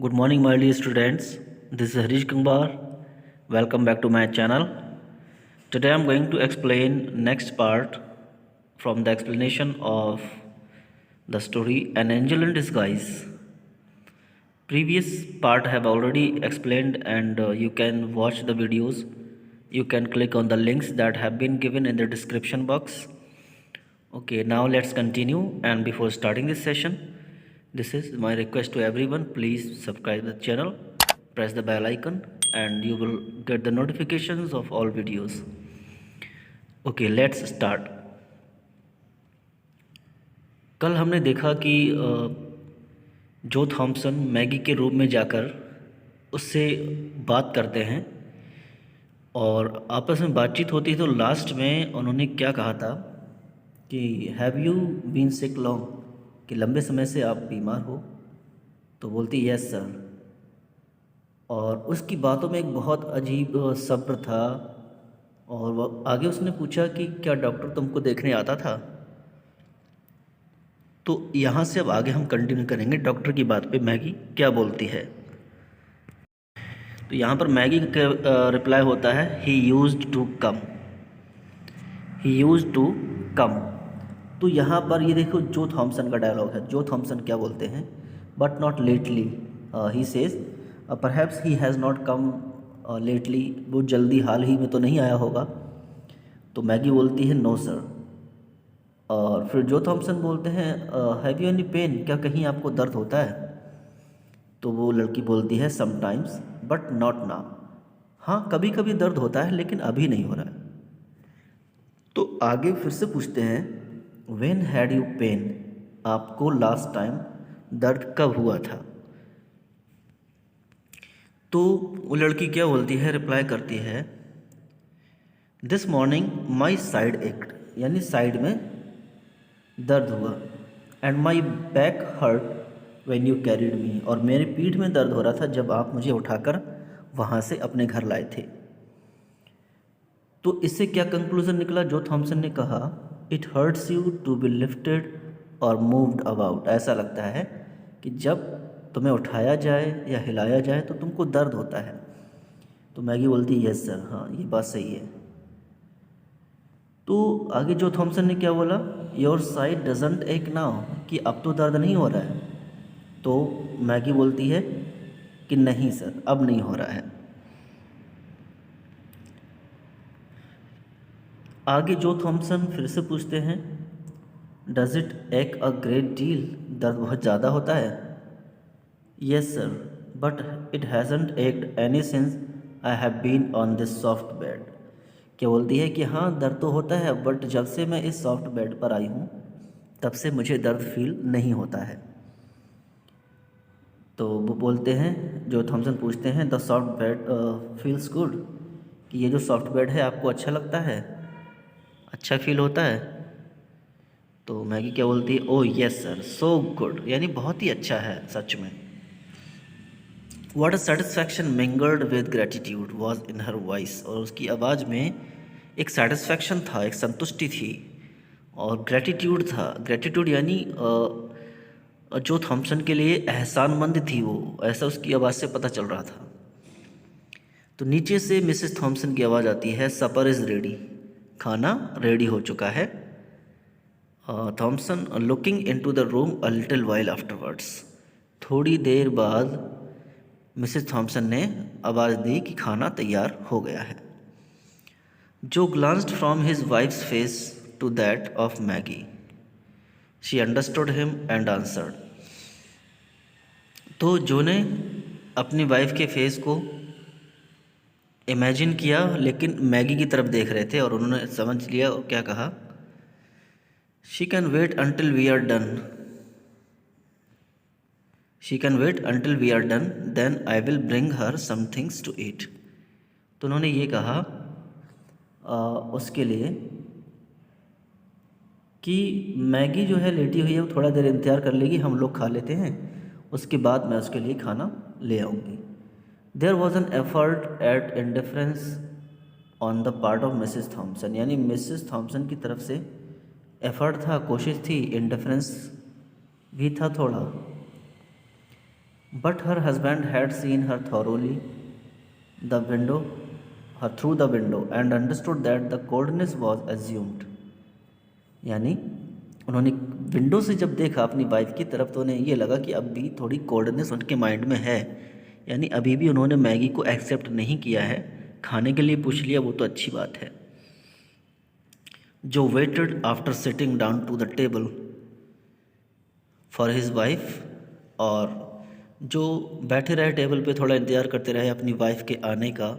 Good morning, my dear students. This is Harish Kangbar. Welcome back to my channel. Today I'm going to explain next part from the explanation of the story An Angel in Disguise. Previous part have already explained and you can watch the videos. You can click on the links that have been given in the description box. Okay, now let's continue, and before starting this session, this is my request to everyone, please subscribe the channel, press the bell icon and you will get the notifications of all videos. Okay, let's start. कल हमने देखा कि जो Thompson Maggi के room में जाकर उससे बात करते हैं और आपस में बातचीत होती है, तो लास्ट में उन्होंने क्या कहा था कि have you been sick long, कि लंबे समय से आप बीमार हो। तो बोलती यस सर। और उसकी बातों में एक बहुत अजीब सब्र था। और वो आगे उसने पूछा कि क्या डॉक्टर तुमको देखने आता था। तो यहाँ से अब आगे हम कंटिन्यू करेंगे डॉक्टर की बात पे मैगी क्या बोलती है। तो यहाँ पर मैगी का रिप्लाई होता है he used to come, he used to come. तो यहाँ पर ये देखो जो थॉमसन का डायलॉग है, जो थॉमसन क्या बोलते हैं, but not lately, he says perhaps he has not come lately, वो जल्दी हाल ही में तो नहीं आया होगा। तो मैगी बोलती है नो सर। और फिर जो थॉमसन बोलते हैं हैव यू एनी पेन, क्या कहीं आपको दर्द होता है। तो वो लड़की बोलती है समटाइम्स बट नॉट नाउ, हाँ कभी कभी दर्द होता है लेकिन अभी नहीं हो रहा है। तो आगे फिर से पूछते हैं व्हेन हैड यू पेन, आपको लास्ट टाइम दर्द कब हुआ था। तो वो लड़की क्या बोलती है, रिप्लाई करती है this morning my side ached, यानी साइड में दर्द हुआ, and my back hurt when you carried me, और मेरी पीठ में दर्द हो रहा था जब आप मुझे उठाकर वहाँ से अपने घर लाए थे। तो इससे क्या कंक्लूजन निकला, जो थॉमसन ने कहा it hurts you to be lifted और मूव्ड अबाउट, ऐसा लगता है कि जब तुम्हें उठाया जाए या हिलाया जाए तो तुमको दर्द होता है। तो मैगी बोलती है यस सर, हाँ ये बात सही है। तो आगे जो थॉमसन ने क्या बोला, योर साइड डजंट एक नाउ, कि अब तो दर्द नहीं हो रहा है। तो मैगी बोलती है कि नहीं सर अब नहीं हो रहा है। आगे जो थॉमसन फिर से पूछते हैं डज इट एक अ ग्रेट डील, दर्द बहुत ज़्यादा होता है। Yes sir but it hasn't ached any since I have been on this soft bed, क्या बोलती है कि हाँ दर्द तो होता है बट जब से मैं इस सॉफ्ट बेड पर आई हूँ तब से मुझे दर्द फील नहीं होता है। तो वो बोलते हैं, जो थॉमसन पूछते हैं the soft bed feels good, कि ये जो सॉफ्ट बेड है आपको अच्छा लगता है, अच्छा फील होता है। तो मैगी क्या बोलती है oh yes sir so good, यानी बहुत ही अच्छा है सच में। What a satisfaction mingled with gratitude was in her voice, और उसकी आवाज़ में एक सेटिस्फैक्शन था, एक संतुष्टि थी और ग्रेटिट्यूड था। ग्रेटिट्यूड यानी जो थॉमसन के लिए एहसानमंद थी वो, ऐसा उसकी आवाज़ से पता चल रहा था। तो नीचे से मिसेस थॉमसन की आवाज़ आती है सपर इज़ रेडी, खाना रेडी हो चुका है। Thomson looking into the room a little while afterwards, थोड़ी देर बाद मिसेस थॉमसन ने आवाज़ दी कि खाना तैयार हो गया है। Joe glanced from his wife's face to that of Maggie, she understood him and answered. तो जो ने अपनी वाइफ के फेस को इमेजिन किया लेकिन मैगी की तरफ देख रहे थे और उन्होंने समझ लिया और क्या कहा, she can wait until we are done, she can wait until we are done then I will bring her some things to eat. तो उन्होंने ये कहा उसके लिए कि मैगी जो है लेटी हुई है वो थोड़ा देर इंतज़ार कर लेगी, हम लोग खा लेते हैं, उसके बाद मैं उसके लिए खाना ले आऊँगी। There was an effort at indifference on the part of Mrs Thomson, यानी मिसेस थॉमसन की तरफ से एफर्ट था, कोशिश थी, इंडिफरेंस भी था थोड़ा। But her husband had seen her thoroughly the window through the window and understood that the coldness was assumed. यानी उन्होंने विंडो से जब देखा अपनी वाइफ की तरफ तो उन्हें ये लगा कि अब भी थोड़ी कोल्डनेस उनके माइंड में है, यानी अभी भी उन्होंने मैगी को एक्सेप्ट नहीं किया है। खाने के लिए पूछ लिया वो तो अच्छी बात है। Joe waited after sitting down to the table for his wife, और जो बैठे रहे टेबल पे थोड़ा इंतज़ार करते रहे अपनी वाइफ के आने का।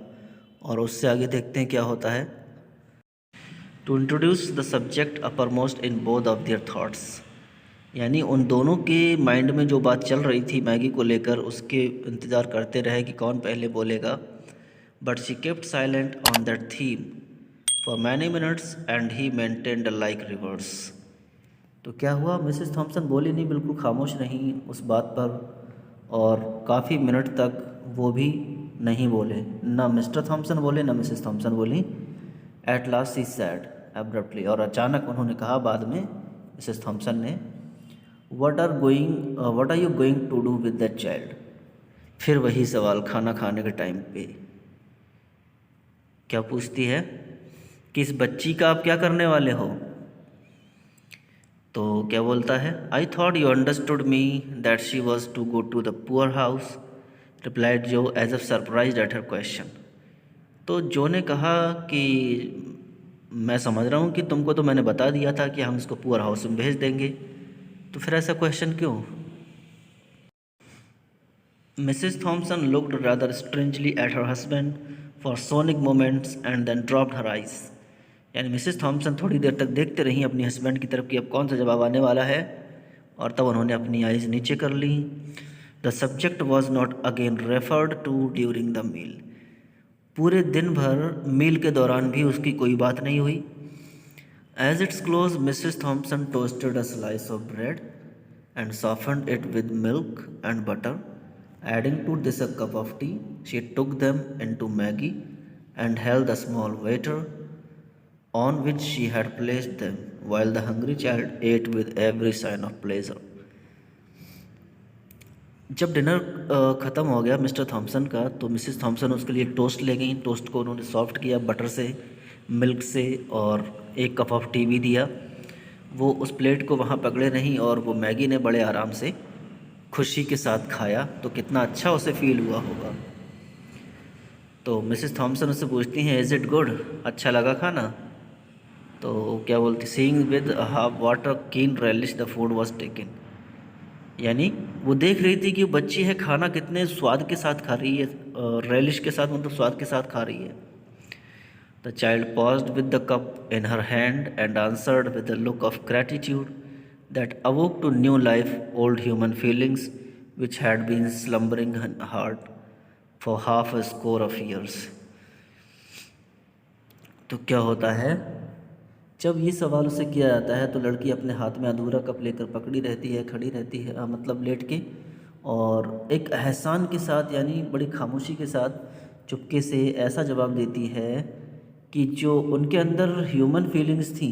और उससे आगे देखते हैं क्या होता है। To introduce the subject uppermost in both of their thoughts, यानी उन दोनों के माइंड में जो बात चल रही थी मैगी को लेकर उसके इंतज़ार करते रहे कि कौन पहले बोलेगा। But she kept silent on that theme for many minutes and he maintained like reverse. तो क्या हुआ, मिसेस थॉम्सन बोली नहीं, बिल्कुल खामोश रहीं उस बात पर, और काफ़ी मिनट तक वो भी नहीं बोले। ना मिस्टर थॉम्सन बोले ना मिसेस थॉम्सन बोली। At last he said abruptly, और अचानक उन्होंने कहा बाद में मिसेस थॉम्सन ने, what are you going to do with that child. फिर वही सवाल खाना खाने के टाइम पे क्या पूछती है कि इस बच्ची का आप क्या करने वाले हो। तो क्या बोलता है, I thought you understood me that she was to go to the poor house, replied Jo as a surprise at her question. तो जो ने कहा कि मैं समझ रहा हूँ कि तुमको तो मैंने बता दिया था कि हम इसको पुअर हाउस में भेज देंगे, तो फिर ऐसा क्वेश्चन क्यों। Mrs Thomson looked rather strangely at her husband for sonic moments and then dropped her eyes. यानी मिसेस थॉम्सन थोड़ी देर तक देखते रहीं अपनी हस्बैंड की तरफ कि अब कौन सा जवाब आने वाला है, और तब उन्होंने अपनी आइज़ नीचे कर ली। The subject was not again referred to during the meal. पूरे दिन भर मील के दौरान भी उसकी कोई बात नहीं हुई। As it's close Mrs Thomson toasted a slice of bread and softened it with milk and butter. Adding to this a cup of tea, she took them into Maggie and held the small waiter on which she had placed them, while the hungry child ate with every sign of pleasure. जब dinner ख़त्म हो गया mister Thompson का, तो Mrs Thompson उसके लिए toast ले गई। टोस्ट को उन्होंने सॉफ्ट किया बटर से, मिल्क से, और एक कप ऑफ टी भी दिया। वो उस प्लेट को वहाँ पकड़े नहीं और वो मैगी ने बड़े आराम से खुशी के साथ खाया। तो कितना अच्छा उसे फील हुआ होगा। तो मिसेस थॉम्सन उससे पूछती हैं, इज़ इट गुड, अच्छा लगा खाना। तो क्या बोलती, सीइंग विद वाट अ कीन relish the food was taken. यानी वो देख रही थी कि बच्ची है खाना कितने स्वाद के साथ खा रही है, रेलिश के साथ मतलब स्वाद के साथ खा रही है। The child paused with the cup in her hand and answered with the look of gratitude that awoke to new life old human feelings which had been slumbering heart for half a score of years. तो क्या होता है, जब ये सवाल उससे किया जाता है तो लड़की अपने हाथ में अधूरा कप लेकर पकड़ी रहती है, खड़ी रहती है, मतलब लेट के, और एक एहसान के साथ यानी बड़ी खामोशी के साथ चुपके से ऐसा जवाब देती है कि जो उनके अंदर ह्यूमन फीलिंग्स थी,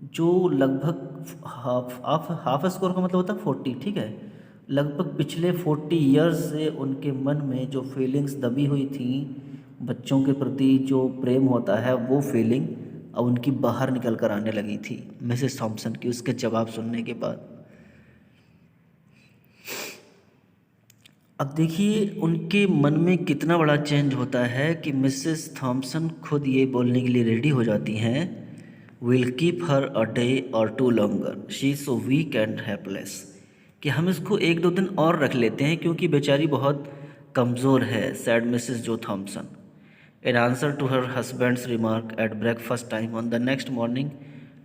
जो लगभग हाफ स्कोर का मतलब होता है 40, ठीक है, लगभग पिछले 40 ईयर्स से उनके मन में जो फीलिंग्स दबी हुई थी बच्चों के प्रति, जो प्रेम होता है, वो फीलिंग अब उनकी बाहर निकल कर आने लगी थी मिसेस थॉम्सन की उसके जवाब सुनने के बाद। अब देखिए उनके मन में कितना बड़ा चेंज होता है कि मिसेस थॉम्सन खुद ये बोलने के लिए रेडी हो जाती हैं, will keep her a day or two longer, she is so weak and helpless, कि हम इसको 1-2 दिन और रख लेते हैं क्योंकि बेचारी बहुत कमज़ोर है, सैड मिसेस जो Thompson. In answer to her husband's remark at breakfast time on the next morning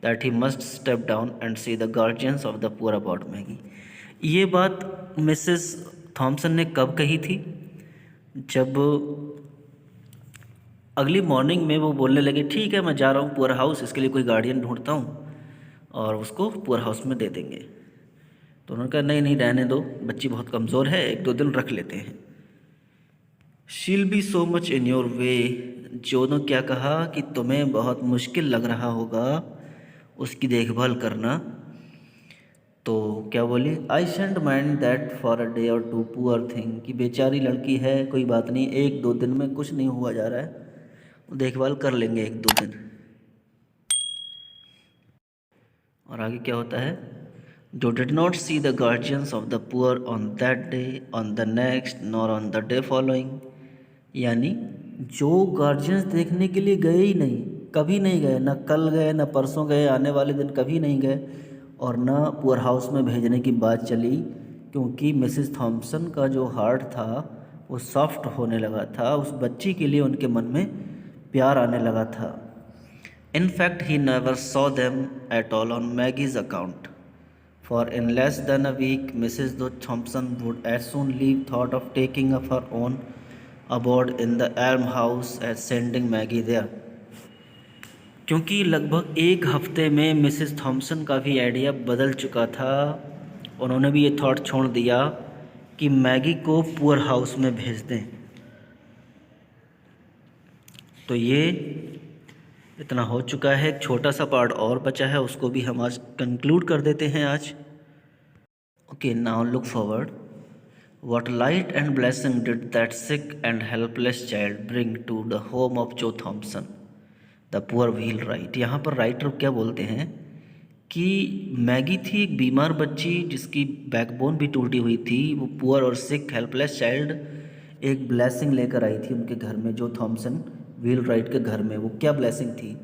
that he must step down and see the guardians of the poor about Maggie. ये बात मिसेस थॉम्सन ने कब कही थी, जब अगली morning में वो बोलने लगे, ठीक है मैं जा रहा हूँ पुअर हाउस, इसके लिए कोई गार्डियन ढूंढता हूँ और उसको पुअर हाउस में दे देंगे। तो उन्होंने कहा नहीं नहीं रहने दो, बच्ची बहुत कमज़ोर है, 1-2 दिन रख लेते हैं। She'll be so much in your way, जो ने क्या कहा कि तुम्हें बहुत मुश्किल लग रहा होगा उसकी देखभाल करना। तो क्या बोली, I shan't mind that for a day or two, poor thing, कि बेचारी लड़की है, कोई बात नहीं, एक दो दिन में कुछ नहीं हुआ जा रहा है, देखभाल कर लेंगे एक दो दिन। और आगे क्या होता है, जो did not see the guardians of the poor on that day, on the next, nor on the day following, यानी जो गार्जियंस देखने के लिए गए ही नहीं, कभी नहीं गए, ना कल गए, ना परसों गए, आने वाले दिन कभी नहीं गए, और ना पुअर हाउस में भेजने की बात चली, क्योंकि मिसेस थॉम्सन का जो हार्ट था वो सॉफ्ट होने लगा था, उस बच्ची के लिए उनके मन में प्यार आने लगा था। In fact, he never saw them at all on Maggie's account, for in less than a week, Mrs. Thompson would as soon leave thought of taking up her own abode in the Elm House as sending Maggie there. क्योंकि लगभग एक हफ्ते में Mrs Thompson का भी idea बदल चुका था, उन्होंने भी ये थॉट छोड़ दिया कि मैगी को पुअर हाउस में भेज दें। तो ये इतना हो चुका है, एक छोटा सा पार्ट और बचा है, उसको भी हम आज कंक्लूड कर देते हैं आज। Okay, now look forward. What light and blessing did that sick and helpless child bring to the home of Jo Thomson the poor wheelwright. यहाँ पर राइटर क्या बोलते हैं कि मैगी थी एक बीमार बच्ची जिसकी बैकबोन भी टूटी हुई थी, वो पुअर और सिक हेल्पलेस चाइल्ड एक ब्लेसिंग लेकर आई थी उनके घर में, जो थॉम्सन व्हील राइट के घर में। वो क्या ब्लेसिंग थी,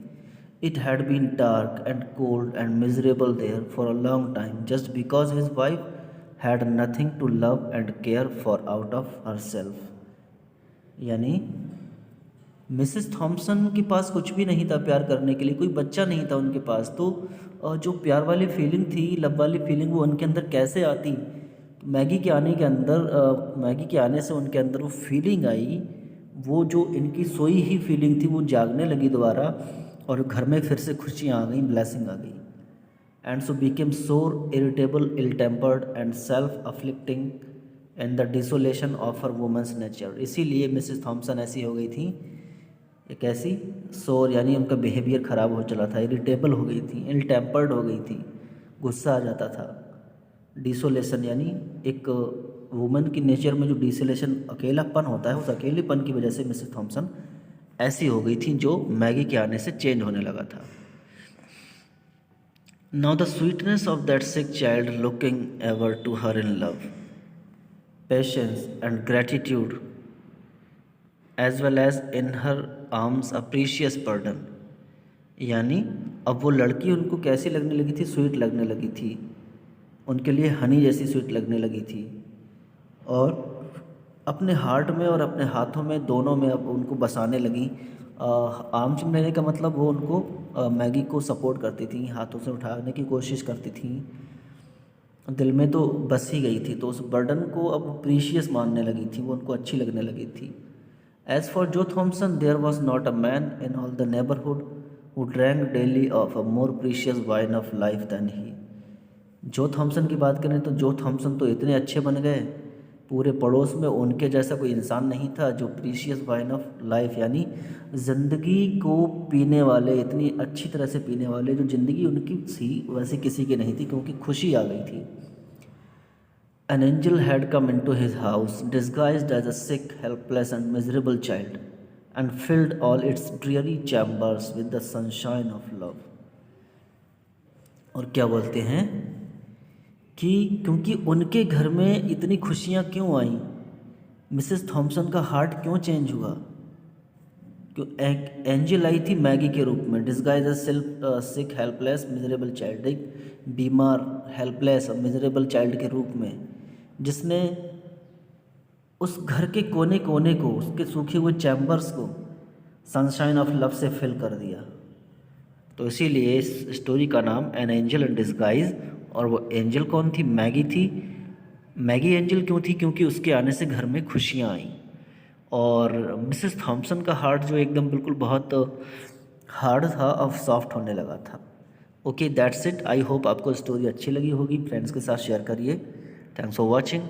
it had been dark and cold and miserable there for a long time just because his wife had nothing to love and care for out of her self. यानी Mrs Thomson के पास कुछ भी नहीं था प्यार करने के लिए, कोई बच्चा नहीं था उनके पास, तो जो प्यार वाली फीलिंग थी, लव वाली फीलिंग, वो उनके अंदर कैसे आती। मैगी के आने के अंदर मैगी के आने से उनके अंदर वो फीलिंग आई, वो जो इनकी सोई ही फीलिंग थी वो जागने लगी दोबारा, और घर में फिर से खुशियाँ आ गई, ब्लेसिंग आ गई। And so became sour irritable, ill tempered and self afflicting and the desolation of her woman's nature. इसीलिए मिसेस थॉम्सन ऐसी हो गई थी, एक ऐसी सोर, यानी उनका बिहेवियर ख़राब हो चला था, इरिटेबल हो गई थी, इल टेम्पर्ड हो गई थी, गुस्सा आ जाता था। डिसोलेशन यानी एक वुमेन की नेचर में जो डिसोलेशन, अकेलापन होता है, उस अकेलेपन की वजह से मिसेस थॉम्सन ऐसी हो गई थी, जो मैगी के आने से चेंज होने लगा था। Now the sweetness of that sick child looking ever to her in love, patience and gratitude as well as in her arms a precious burden. यानी अब वो लड़की उनको कैसी लगने लगी थी, स्वीट लगने लगी थी, उनके लिए हनी जैसी स्वीट लगने लगी थी, और अपने हार्ट में और अपने हाथों में, दोनों में अब उनको बसाने लगी। आर्म्स में लेने का मतलब वो उनको मैगी को सपोर्ट करती थी, हाथों से उठाने की कोशिश करती थी, दिल में तो बस ही गई थी, तो उस बर्डन को अब प्रीशियस मानने लगी थी, वो उनको अच्छी लगने लगी थी। As for Joe Thompson, there was not a man in all the neighborhood who drank daily of a more precious wine of life than he. जो थॉम्सन की बात करें तो जो थॉम्सन तो इतने अच्छे बन गए, पूरे पड़ोस में उनके जैसा कोई इंसान नहीं था जो प्रीशियस वाइन ऑफ लाइफ, यानी ज़िंदगी को पीने वाले, इतनी अच्छी तरह से पीने वाले, जो ज़िंदगी उनकी थी वैसे किसी की नहीं थी, क्योंकि खुशी आ गई थी। An angel had come into his house, disguised as a sick, helpless, and miserable child, and filled all its dreary chambers with the sunshine of love. और क्या बोलते हैं कि क्योंकि उनके घर में इतनी खुशियाँ क्यों आईं, मिसेस थॉम्सन का हार्ट क्यों चेंज हुआ, क्यों एक एंजल आई थी मैगी के रूप में, डिस्गाइज एज सिक, हेल्पलेस, मिजरेबल चाइल्ड, एक बीमार, हेल्पलेस और मिजरेबल चाइल्ड के रूप में, जिसने उस घर के कोने कोने को, उसके सूखे हुए चैम्बर्स को सनशाइन ऑफ लव से फिल कर दिया। तो इसीलिए इस स्टोरी का नाम एन एंजल इन डिस्गाइज, और वो एंजल कौन थी, मैगी थी। मैगी एंजल क्यों थी, क्योंकि उसके आने से घर में खुशियाँ आईं, और मिसेस थॉम्सन का हार्ट जो एकदम बिल्कुल बहुत हार्ड था, अब सॉफ्ट होने लगा था। Okay, that's it. I hope आपको स्टोरी अच्छी लगी होगी, फ्रेंड्स के साथ शेयर करिए। Thanks for watching.